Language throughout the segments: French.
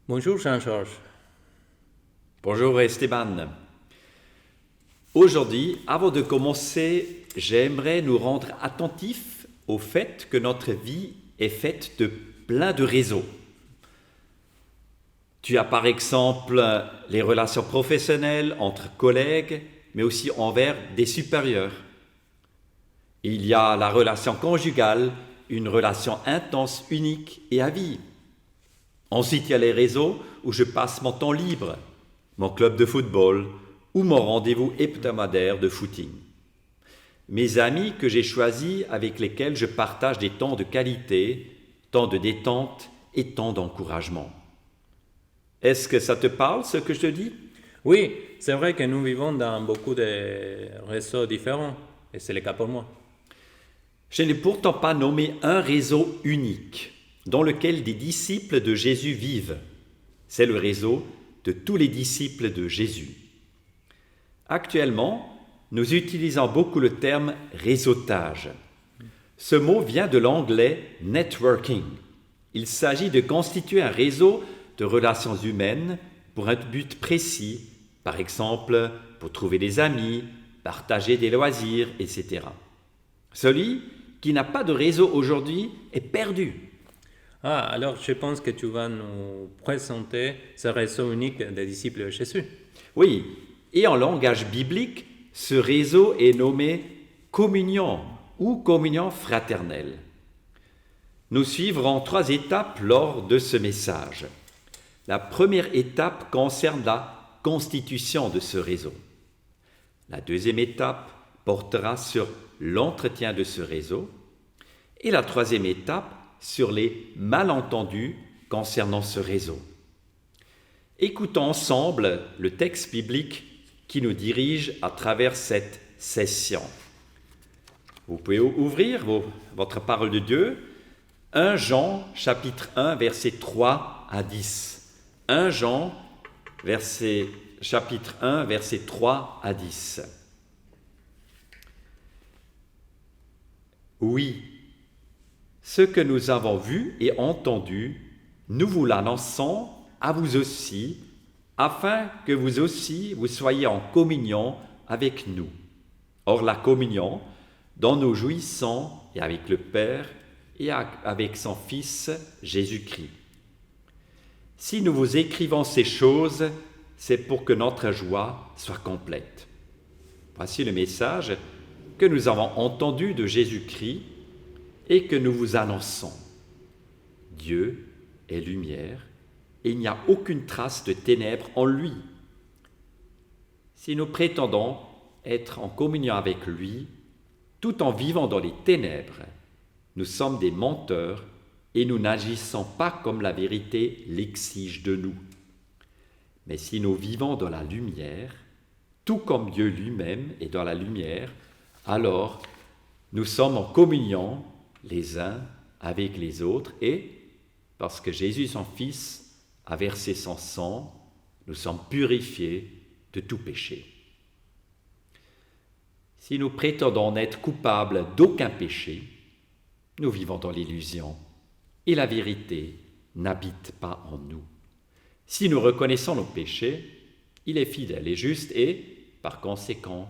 Bonjour Jean-Georges. Bonjour Esteban. Aujourd'hui, avant de commencer, j'aimerais nous rendre attentifs au fait que notre vie est faite de plein de réseaux. Tu as par exemple les relations professionnelles entre collègues, mais aussi envers des supérieurs. Il y a la relation conjugale, une relation intense, unique et à vie. Ensuite, il y a les réseaux où je passe mon temps libre, mon club de football ou mon rendez-vous hebdomadaire de footing. Mes amis que j'ai choisis avec lesquels je partage des temps de qualité, temps de détente et temps d'encouragement. Est-ce que ça te parle ce que je te dis? Oui, c'est vrai que nous vivons dans beaucoup de réseaux différents, et c'est le cas pour moi. Je n'ai pourtant pas nommé un réseau unique dans lequel des disciples de Jésus vivent. C'est le réseau de tous les disciples de Jésus. Actuellement, nous utilisons beaucoup le terme réseautage. Ce mot vient de l'anglais networking. Il s'agit de constituer un réseau de relations humaines pour un but précis, par exemple pour trouver des amis, partager des loisirs, etc. Celui qui n'a pas de réseau aujourd'hui est perdu. Alors je pense que tu vas nous présenter ce réseau unique des disciples de Jésus. Oui, et en langage biblique, ce réseau est nommé communion ou communion fraternelle. Nous suivrons 3 étapes lors de ce message. La première étape concerne la constitution de ce réseau. La deuxième étape portera sur l'entretien de ce réseau. Et la troisième étape sur les malentendus concernant ce réseau. Écoutons ensemble le texte biblique qui nous dirige à travers cette session. Vous pouvez ouvrir votre parole de Dieu, 1 Jean chapitre 1 versets 3 à 10. 1 Jean chapitre 1 versets 3 à 10. Oui, ce que nous avons vu et entendu, nous vous l'annonçons à vous aussi, afin que vous aussi vous soyez en communion avec nous. Or la communion dont nous jouissons est avec le Père et avec son Fils Jésus-Christ. Si nous vous écrivons ces choses, c'est pour que notre joie soit complète. Voici le message que nous avons entendu de Jésus-Christ et que nous vous annonçons. Dieu est lumière et il n'y a aucune trace de ténèbres en lui. Si nous prétendons être en communion avec lui, tout en vivant dans les ténèbres, nous sommes des menteurs et nous n'agissons pas comme la vérité l'exige de nous. Mais si nous vivons dans la lumière, tout comme Dieu lui-même est dans la lumière, alors nous sommes en communion les uns avec les autres et, parce que Jésus, son Fils, a versé son sang, nous sommes purifiés de tout péché. Si nous prétendons n'être coupables d'aucun péché, nous vivons dans l'illusion et la vérité n'habite pas en nous. Si nous reconnaissons nos péchés, il est fidèle et juste et, par conséquent,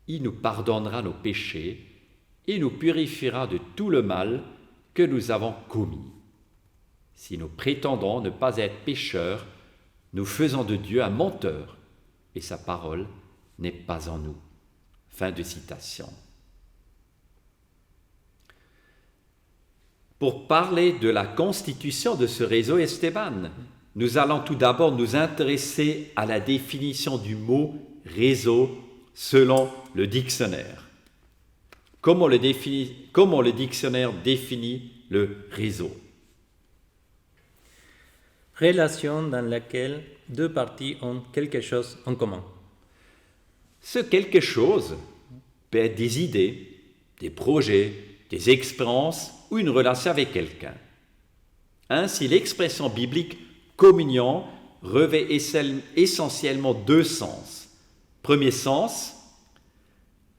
il nous pardonnera nos péchés et nous purifiera de tout le mal que nous avons commis. Si nous prétendons ne pas être pécheurs, nous faisons de Dieu un menteur et sa parole n'est pas en nous. Fin de citation. Pour parler de la constitution de ce réseau Esteban, nous allons tout d'abord nous intéresser à la définition du mot réseau selon le dictionnaire. Comment le dictionnaire définit le réseau? Relation dans laquelle deux parties ont quelque chose en commun. Ce quelque chose peut être des idées, des projets, des expériences ou une relation avec quelqu'un. Ainsi, l'expression biblique communion revêt essentiellement 2 sens. Premier sens,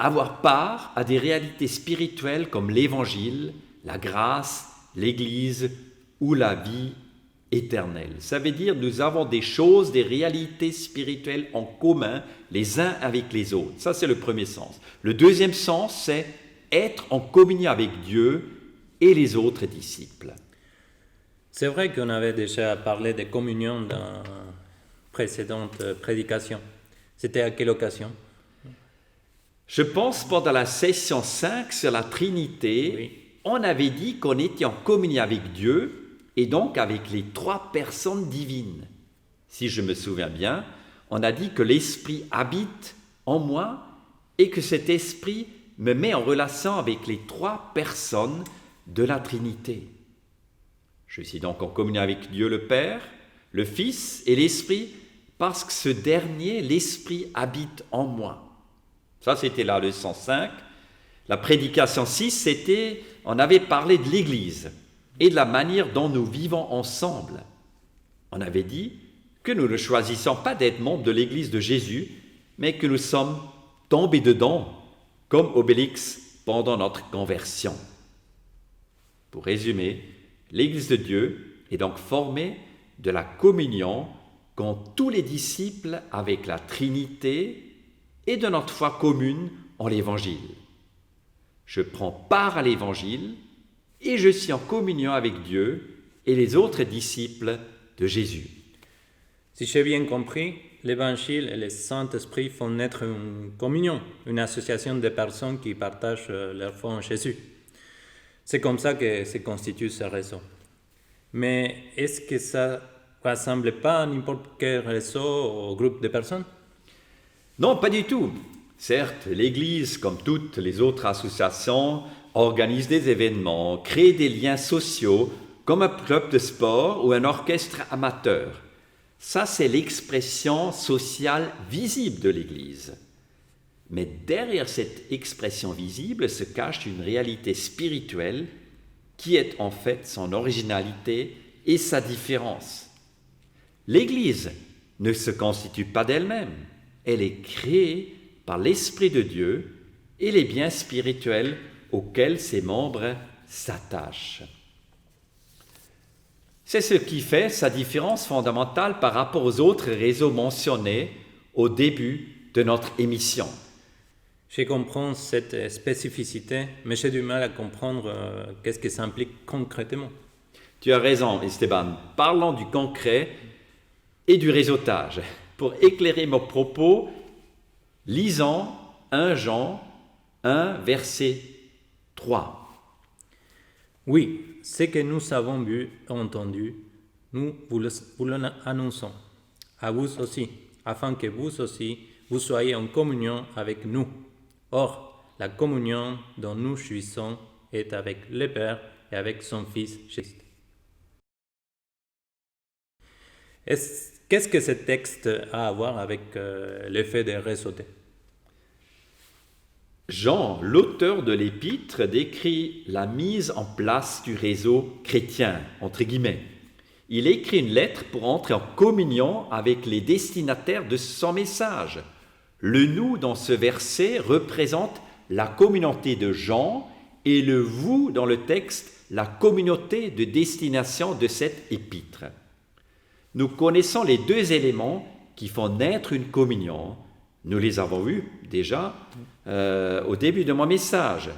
avoir part à des réalités spirituelles comme l'Évangile, la grâce, l'Église ou la vie éternelle. Ça veut dire nous avons des choses, des réalités spirituelles en commun les uns avec les autres. Ça, c'est le premier sens. Le deuxième sens, c'est être en communion avec Dieu et les autres disciples. C'est vrai qu'on avait déjà parlé de communion dans précédente prédication. C'était à quelle occasion? Je pense pendant la session 5 sur la Trinité, Oui. on avait dit qu'on était en communion avec Dieu et donc avec les trois personnes divines. Si je me souviens bien, on a dit que l'Esprit habite en moi et que cet Esprit me met en relation avec les trois personnes de la Trinité. Je suis donc en communion avec Dieu le Père, le Fils et l'Esprit parce que ce dernier, l'Esprit, habite en moi. Ça, c'était la leçon 5. La prédication 6, on avait parlé de l'Église et de la manière dont nous vivons ensemble. On avait dit que nous ne choisissons pas d'être membres de l'Église de Jésus, mais que nous sommes tombés dedans, comme Obélix pendant notre conversion. Pour résumer, l'Église de Dieu est donc formée de la communion qu'ont tous les disciples avec la Trinité et de notre foi commune en l'Évangile. Je prends part à l'Évangile et je suis en communion avec Dieu et les autres disciples de Jésus. Si j'ai bien compris, l'Évangile et le Saint-Esprit font naître une communion, une association de personnes qui partagent leur foi en Jésus. C'est comme ça que se constitue ce réseau. Mais est-ce que ça ne ressemble pas à n'importe quel réseau ou groupe de personnes? Non, pas du tout. Certes, l'Église, comme toutes les autres associations, organise des événements, crée des liens sociaux, comme un club de sport ou un orchestre amateur. Ça, c'est l'expression sociale visible de l'Église. Mais derrière cette expression visible se cache une réalité spirituelle qui est en fait son originalité et sa différence. L'Église ne se constitue pas d'elle-même. Elle est créée par l'Esprit de Dieu et les biens spirituels auxquels ses membres s'attachent. C'est ce qui fait sa différence fondamentale par rapport aux autres réseaux mentionnés au début de notre émission. Je comprends cette spécificité, mais j'ai du mal à comprendre qu'est-ce que ça implique concrètement. Tu as raison, Esteban. Parlons du concret et du réseautage. Pour éclairer mon propos, lisons 1 Jean 1, verset 3. Oui, ce que nous avons vu et entendu, nous vous l'annonçons à vous aussi, afin que vous aussi, vous soyez en communion avec nous. Or, la communion dont nous jouissons est avec le Père et avec son Fils Jésus. Qu'est-ce que ce texte a à voir avec l'effet de réseauter? Jean, l'auteur de l'épître, décrit la mise en place du réseau chrétien, entre guillemets. Il écrit une lettre pour entrer en communion avec les destinataires de son message. Le « nous » dans ce verset représente la communauté de Jean et le « vous » dans le texte, la communauté de destination de cette épître. Nous connaissons les deux éléments qui font naître une communion. Nous les avons vus déjà au début de mon message.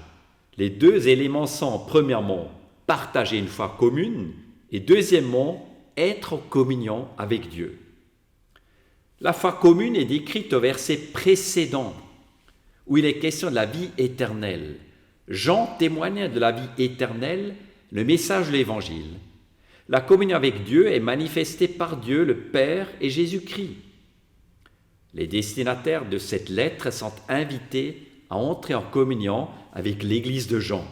Les deux éléments sont, premièrement, partager une foi commune et deuxièmement, être en communion avec Dieu. La foi commune est décrite au verset précédent, où il est question de la vie éternelle. Jean témoigne de la vie éternelle, le message de l'Évangile. La communion avec Dieu est manifestée par Dieu, le Père et Jésus-Christ. Les destinataires de cette lettre sont invités à entrer en communion avec l'Église de Jean.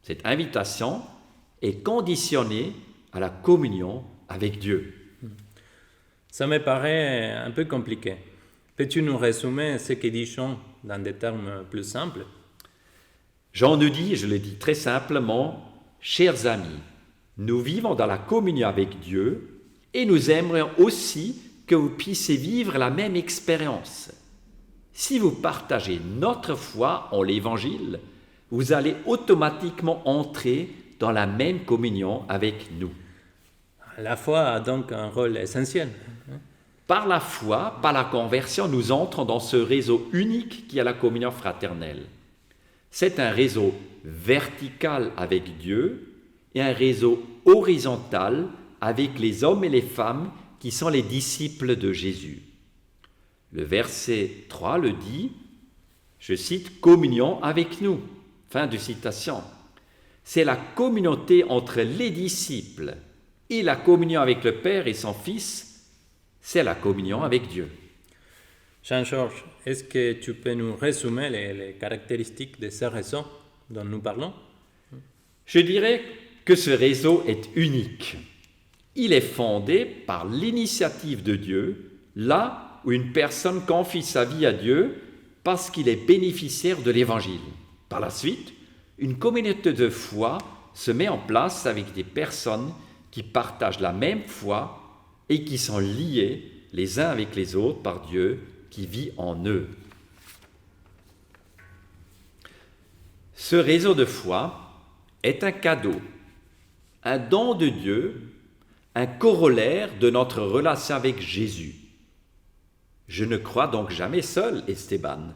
Cette invitation est conditionnée à la communion avec Dieu. Ça me paraît un peu compliqué. Peux-tu nous résumer ce que dit Jean dans des termes plus simples? Jean nous dit, je le dis très simplement, « Chers amis, nous vivons dans la communion avec Dieu et nous aimerions aussi que vous puissiez vivre la même expérience. Si vous partagez notre foi en l'Évangile, vous allez automatiquement entrer dans la même communion avec nous. » La foi a donc un rôle essentiel. Par la foi, par la conversion, nous entrons dans ce réseau unique qui est la communion fraternelle. C'est un réseau vertical avec Dieu et un réseau horizontal avec les hommes et les femmes qui sont les disciples de Jésus. Le verset 3 le dit, je cite, « communion avec nous ». Fin de citation. C'est la communauté entre les disciples et la communion avec le Père et son Fils, c'est la communion avec Dieu. Jean-Georges, est-ce que tu peux nous résumer les caractéristiques de ce réseau dont nous parlons? Je dirais que ce réseau est unique. Il est fondé par l'initiative de Dieu, là où une personne confie sa vie à Dieu parce qu'il est bénéficiaire de l'Évangile. Par la suite, une communauté de foi se met en place avec des personnes qui partagent la même foi et qui sont liés les uns avec les autres par Dieu qui vit en eux. Ce réseau de foi est un cadeau, un don de Dieu, un corollaire de notre relation avec Jésus. Je ne crois donc jamais seul, Esteban,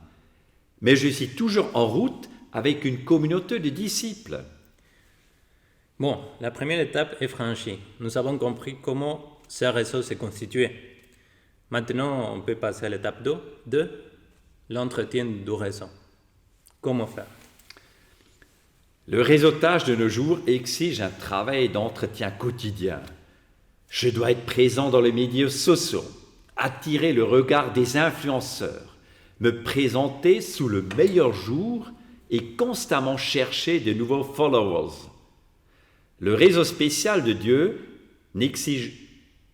mais je suis toujours en route avec une communauté de disciples. Bon, la première étape est franchie. Nous avons compris comment ce réseau s'est constitué. Maintenant, on peut passer à l'étape 2, l'entretien du réseau. Comment faire? Le réseautage de nos jours exige un travail d'entretien quotidien. Je dois être présent dans les médias sociaux, attirer le regard des influenceurs, me présenter sous le meilleur jour et constamment chercher de nouveaux followers. Le réseau spécial de Dieu n'exige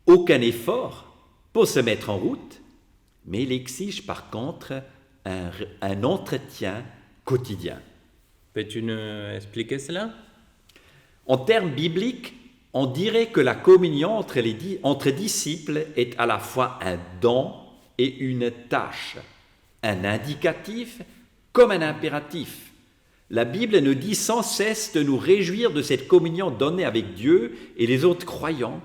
aucun effort pour se mettre en route, mais il exige par contre un entretien quotidien. Peux-tu nous expliquer cela? En termes bibliques, on dirait que la communion entre disciples est à la fois un don et une tâche, un indicatif comme un impératif. La Bible nous dit sans cesse de nous réjouir de cette communion donnée avec Dieu et les autres croyants,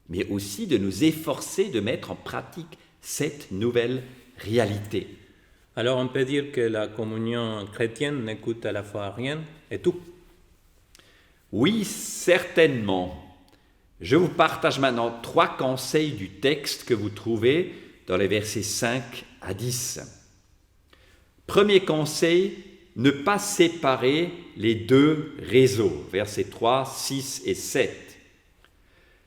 mais aussi de nous efforcer de mettre en pratique cette nouvelle réalité. Alors on peut dire que la communion chrétienne ne coûte à la fois rien et tout. Oui, certainement. Je vous partage maintenant 3 conseils du texte que vous trouvez dans les versets 5 à 10. Premier conseil, ne pas séparer les 2 réseaux, versets 3, 6 et 7.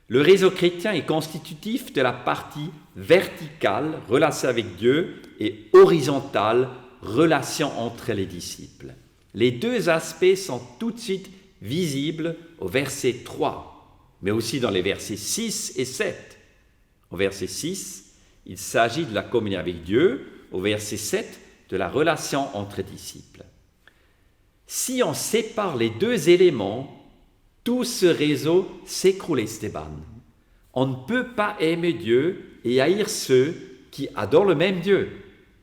Le réseau chrétien est constitutif de la partie verticale, relation avec Dieu, et horizontale, relation entre les disciples. Les 2 aspects sont tout de suite visibles au verset 3, mais aussi dans les versets 6 et 7. Au verset 6, il s'agit de la communion avec Dieu, au verset 7, de la relation entre disciples. Si on sépare les 2 éléments, tout ce réseau s'écroule, Esteban. On ne peut pas aimer Dieu et haïr ceux qui adorent le même Dieu.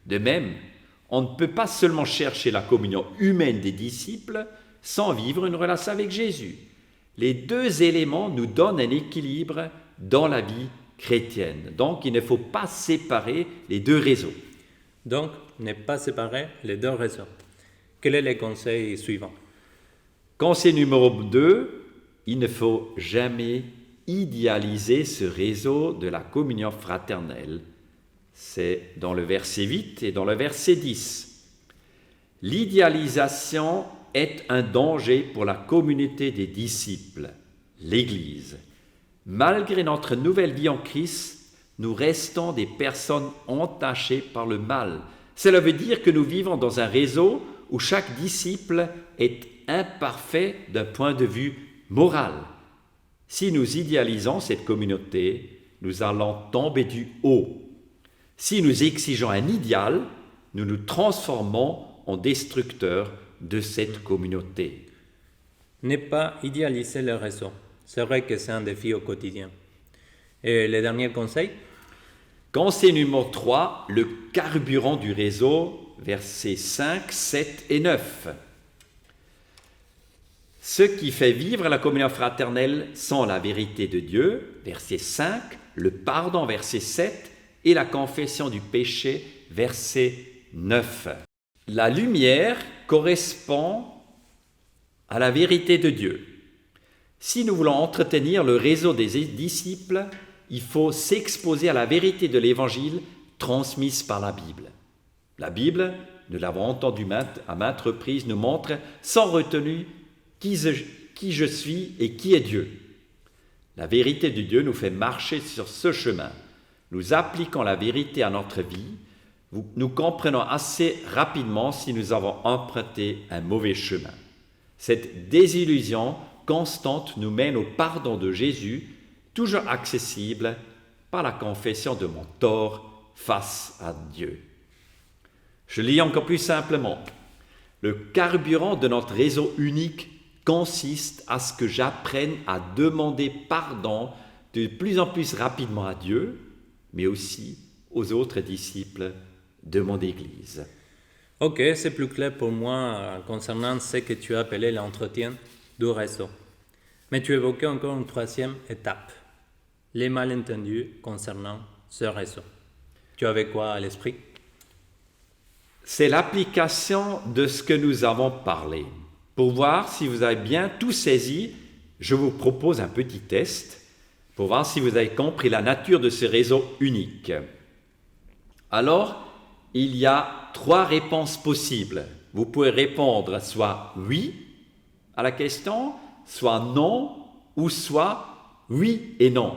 De même, on ne peut pas seulement chercher la communion humaine des disciples sans vivre une relation avec Jésus. Les 2 éléments nous donnent un équilibre dans la vie chrétienne. Donc, il ne faut pas séparer les 2 réseaux. Donc, ne pas séparer les 2 réseaux. Quel est le conseil suivant? Conseil numéro 2, il ne faut jamais idéaliser ce réseau de la communion fraternelle. C'est dans le verset 8 et dans le verset 10. L'idéalisation est un danger pour la communauté des disciples, l'Église. Malgré notre nouvelle vie en Christ, nous restons des personnes entachées par le mal. Cela veut dire que nous vivons dans un réseau où chaque disciple est imparfait d'un point de vue moral. Si nous idéalisons cette communauté, nous allons tomber du haut. Si nous exigeons un idéal, nous nous transformons en destructeurs de cette communauté. Ne pas idéaliser le réseau. C'est vrai que c'est un défi au quotidien. Et le dernier conseil? Conseil numéro 3, le carburant du réseau, versets 5, 7 et 9. Ce qui fait vivre la communion fraternelle sont la vérité de Dieu, verset 5, le pardon, verset 7, et la confession du péché, verset 9. La lumière correspond à la vérité de Dieu. Si nous voulons entretenir le réseau des disciples, il faut s'exposer à la vérité de l'Évangile transmise par la Bible. La Bible, nous l'avons entendu à maintes reprises, nous montre sans retenue qui je suis et qui est Dieu. La vérité de Dieu nous fait marcher sur ce chemin. Nous appliquons la vérité à notre vie. Nous comprenons assez rapidement si nous avons emprunté un mauvais chemin. Cette désillusion constante nous mène au pardon de Jésus, toujours accessible par la confession de mon tort face à Dieu. Je lis encore plus simplement. Le carburant de notre réseau unique consiste à ce que j'apprenne à demander pardon de plus en plus rapidement à Dieu, mais aussi aux autres disciples de mon Église. Ok, c'est plus clair pour moi concernant ce que tu as appelé l'entretien du réseau. Mais tu évoquais encore une troisième étape, les malentendus concernant ce réseau. Tu avais quoi à l'esprit? C'est l'application de ce que nous avons parlé. Pour voir si vous avez bien tout saisi, je vous propose un petit test pour voir si vous avez compris la nature de ce réseau unique. Alors, il y a 3 réponses possibles. Vous pouvez répondre soit oui à la question, soit non, ou soit oui et non.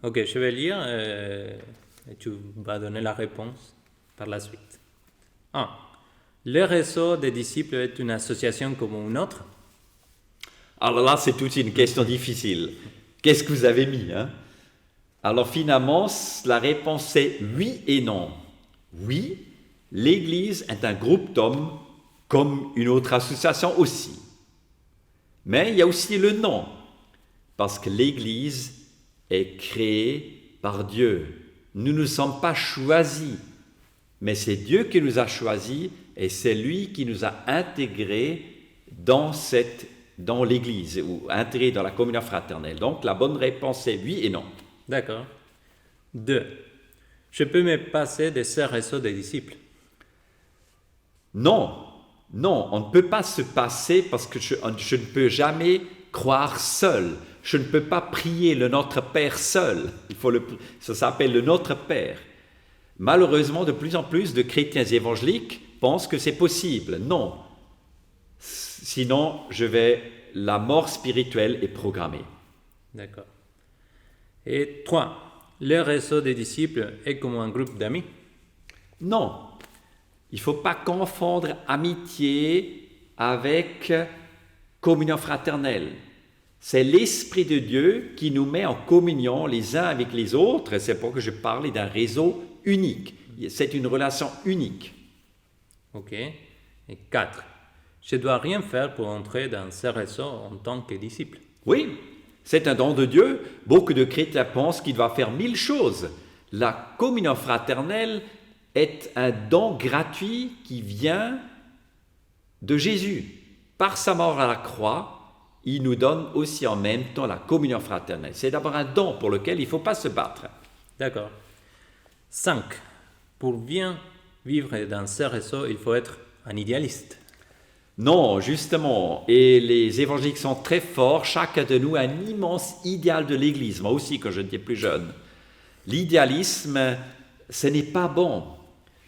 Ok, je vais lire et tu vas donner la réponse par la suite. 1. Le réseau des disciples est une association comme une autre? Alors là, c'est toute une question difficile. Qu'est-ce que vous avez mis, hein? Alors finalement, la réponse est oui et non. Oui, l'Église est un groupe d'hommes comme une autre association aussi. Mais il y a aussi le non, parce que l'Église est créée par Dieu. Nous ne sommes pas choisis, mais c'est Dieu qui nous a choisis et c'est lui qui nous a intégrés dans l'Église ou intégrés dans la communion fraternelle. Donc la bonne réponse est oui et non. D'accord. 2. Je peux me passer de ce réseau des disciples? Non, on ne peut pas se passer parce que je ne peux jamais croire seul. Je ne peux pas prier le Notre Père seul. Ça s'appelle le Notre Père. Malheureusement, de plus en plus de chrétiens évangéliques pensent que c'est possible. Non. Sinon, la mort spirituelle est programmée. D'accord. Et 3. Le réseau des disciples est comme un groupe d'amis? Non. Il ne faut pas confondre amitié avec communion fraternelle. C'est l'Esprit de Dieu qui nous met en communion les uns avec les autres. C'est pour que je parlais d'un réseau unique. C'est une relation unique. Ok. Et 4. Je ne dois rien faire pour entrer dans ce réseau en tant que disciple? Oui, c'est un don de Dieu. Beaucoup de chrétiens pensent qu'il va faire 1000 choses. La communion fraternelle est un don gratuit qui vient de Jésus. Par sa mort à la croix, il nous donne aussi en même temps la communion fraternelle. C'est d'abord un don pour lequel il ne faut pas se battre. D'accord. 5. Pour bien vivre dans ce réseau, il faut être un idéaliste? Non, justement, et les évangéliques sont très forts, chacun de nous a un immense idéal de l'Église, moi aussi quand j'étais plus jeune. L'idéalisme, ce n'est pas bon,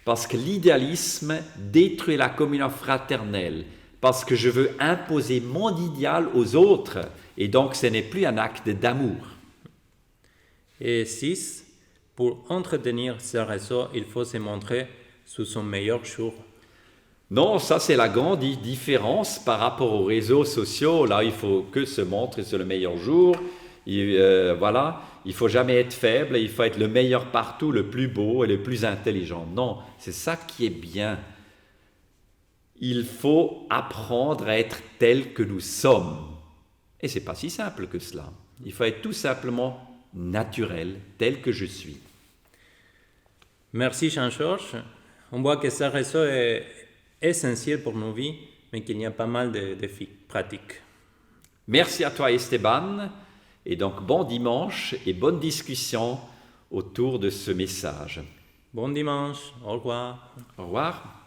parce que l'idéalisme détruit la communion fraternelle, parce que je veux imposer mon idéal aux autres, et donc ce n'est plus un acte d'amour. Et 6. Pour entretenir ce réseau, il faut se montrer sous son meilleur jour? Non, ça c'est la grande différence par rapport aux réseaux sociaux. Là, il faut que se montrer sur le meilleur jour. Voilà, il faut jamais être faible, il faut être le meilleur partout, le plus beau et le plus intelligent. Non, c'est ça qui est bien. Il faut apprendre à être tel que nous sommes. Et c'est pas si simple que cela. Il faut être tout simplement naturel, tel que je suis. Merci Jean-Georges. On voit que ce réseau est essentiel pour nos vies, mais qu'il y a pas mal de défis pratiques. Merci à toi Esteban, et donc bon dimanche et bonne discussion autour de ce message. Bon dimanche, au revoir. Au revoir.